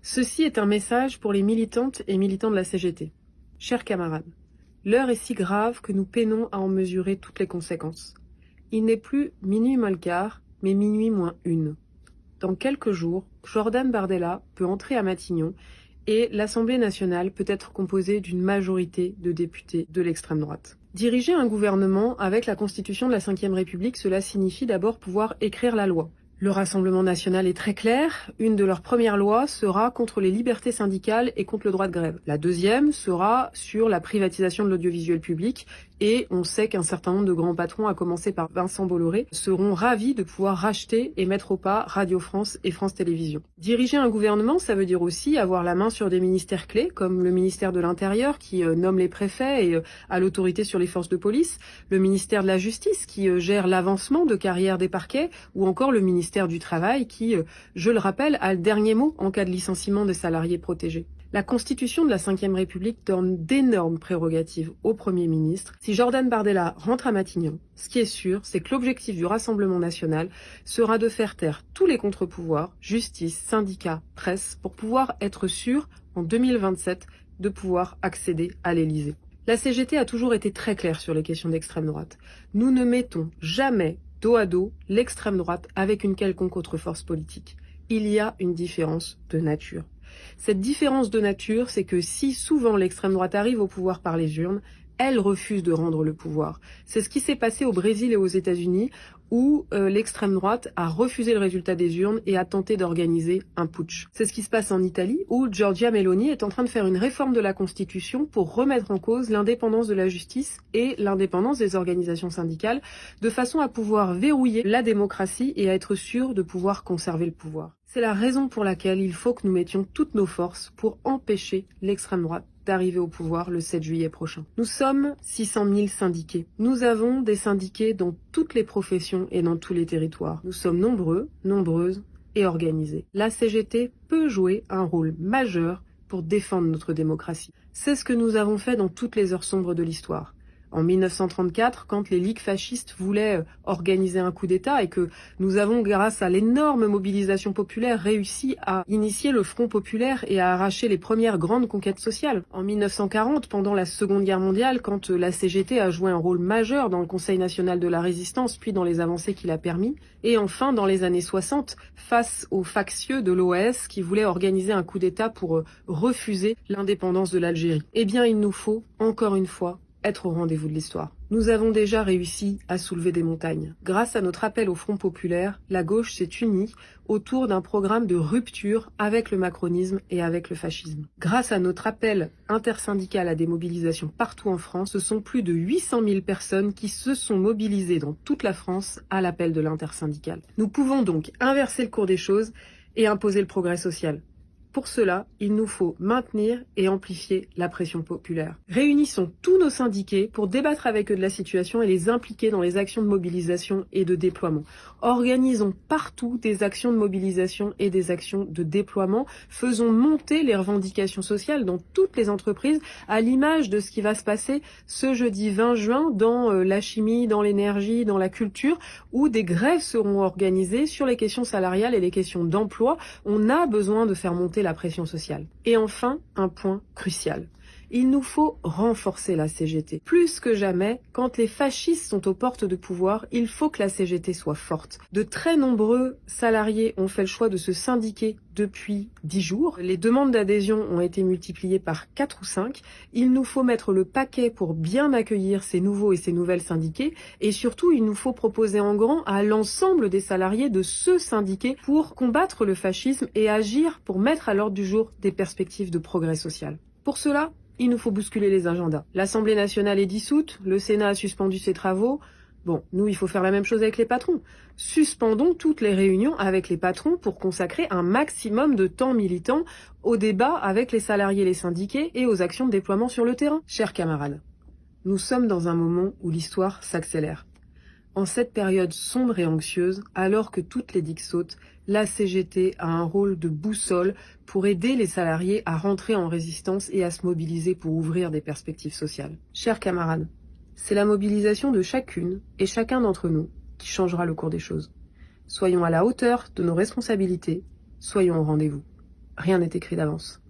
Ceci est un message pour les militantes et militants de la CGT. Chers camarades, l'heure est si grave que nous peinons à en mesurer toutes les conséquences. Il n'est plus minuit moins le quart, mais minuit moins une. Dans quelques jours, Jordan Bardella peut entrer à Matignon et l'Assemblée nationale peut être composée d'une majorité de députés de l'extrême droite. Diriger un gouvernement avec la Constitution de la Ve République, cela signifie d'abord pouvoir écrire la loi. Le Rassemblement national est très clair, une de leurs premières lois sera contre les libertés syndicales et contre le droit de grève. La deuxième sera sur la privatisation de l'audiovisuel public et on sait qu'un certain nombre de grands patrons, à commencer par Vincent Bolloré, seront ravis de pouvoir racheter et mettre au pas Radio France et France Télévisions. Diriger un gouvernement, ça veut dire aussi avoir la main sur des ministères clés, comme le ministère de l'Intérieur qui nomme les préfets et a l'autorité sur les forces de police, le ministère de la Justice qui gère l'avancement de carrière des parquets, ou encore le ministère du Travail qui, je le rappelle, a le dernier mot en cas de licenciement des salariés protégés. La Constitution de la Ve République donne d'énormes prérogatives au Premier ministre. Si Jordan Bardella rentre à Matignon, ce qui est sûr, c'est que l'objectif du Rassemblement national sera de faire taire tous les contre-pouvoirs, justice, syndicats, presse, pour pouvoir être sûr, en 2027, de pouvoir accéder à l'Élysée. La CGT a toujours été très claire sur les questions d'extrême droite. Nous ne mettons jamais dos à dos l'extrême droite avec une quelconque autre force politique. Il y a une différence de nature. Cette différence de nature, c'est que si souvent l'extrême droite arrive au pouvoir par les urnes, elle refuse de rendre le pouvoir. C'est ce qui s'est passé au Brésil et aux États-Unis, où l'extrême droite a refusé le résultat des urnes et a tenté d'organiser un putsch. C'est ce qui se passe en Italie, où Giorgia Meloni est en train de faire une réforme de la Constitution pour remettre en cause l'indépendance de la justice et l'indépendance des organisations syndicales, de façon à pouvoir verrouiller la démocratie et à être sûr de pouvoir conserver le pouvoir. C'est la raison pour laquelle il faut que nous mettions toutes nos forces pour empêcher l'extrême droite d'arriver au pouvoir le 7 juillet prochain. Nous sommes 600 000 syndiqués. Nous avons des syndiqués dans toutes les professions et dans tous les territoires. Nous sommes nombreux, nombreuses et organisés. La CGT peut jouer un rôle majeur pour défendre notre démocratie. C'est ce que nous avons fait dans toutes les heures sombres de l'histoire. En 1934, quand les ligues fascistes voulaient organiser un coup d'État et que nous avons, grâce à l'énorme mobilisation populaire, réussi à initier le Front populaire et à arracher les premières grandes conquêtes sociales. En 1940, pendant la Seconde Guerre mondiale, quand la CGT a joué un rôle majeur dans le Conseil national de la résistance, puis dans les avancées qu'il a permis, et enfin dans les années 60, face aux factieux de l'OAS qui voulaient organiser un coup d'État pour refuser l'indépendance de l'Algérie. Eh bien, il nous faut, encore une fois, être au rendez-vous de l'histoire. Nous avons déjà réussi à soulever des montagnes. Grâce à notre appel au Front populaire, la gauche s'est unie autour d'un programme de rupture avec le macronisme et avec le fascisme. Grâce à notre appel intersyndical à des mobilisations partout en France, ce sont plus de 800 000 personnes qui se sont mobilisées dans toute la France à l'appel de l'intersyndical. Nous pouvons donc inverser le cours des choses et imposer le progrès social. Pour cela, il nous faut maintenir et amplifier la pression populaire. Réunissons tous nos syndiqués pour débattre avec eux de la situation et les impliquer dans les actions de mobilisation et de déploiement. Organisons partout des actions de mobilisation et des actions de déploiement. Faisons monter les revendications sociales dans toutes les entreprises, à l'image de ce qui va se passer ce jeudi 20 juin dans la chimie, dans l'énergie, dans la culture, où des grèves seront organisées sur les questions salariales et les questions d'emploi. On a besoin de faire monter la pression sociale. Et enfin, un point crucial. Il nous faut renforcer la CGT. Plus que jamais, quand les fascistes sont aux portes de pouvoir, il faut que la CGT soit forte. De très nombreux salariés ont fait le choix de se syndiquer depuis 10 jours. Les demandes d'adhésion ont été multipliées par 4 ou 5. Il nous faut mettre le paquet pour bien accueillir ces nouveaux et ces nouvelles syndiqués. Et surtout, il nous faut proposer en grand à l'ensemble des salariés de se syndiquer pour combattre le fascisme et agir pour mettre à l'ordre du jour des perspectives de progrès social. Pour cela, il nous faut bousculer les agendas. L'Assemblée nationale est dissoute, le Sénat a suspendu ses travaux. Bon, nous, il faut faire la même chose avec les patrons. Suspendons toutes les réunions avec les patrons pour consacrer un maximum de temps militant au débat avec les salariés et les syndiqués et aux actions de déploiement sur le terrain. Chers camarades, nous sommes dans un moment où l'histoire s'accélère. En cette période sombre et anxieuse, alors que toutes les digues sautent, la CGT a un rôle de boussole pour aider les salariés à rentrer en résistance et à se mobiliser pour ouvrir des perspectives sociales. Chers camarades, c'est la mobilisation de chacune et chacun d'entre nous qui changera le cours des choses. Soyons à la hauteur de nos responsabilités, soyons au rendez-vous. Rien n'est écrit d'avance.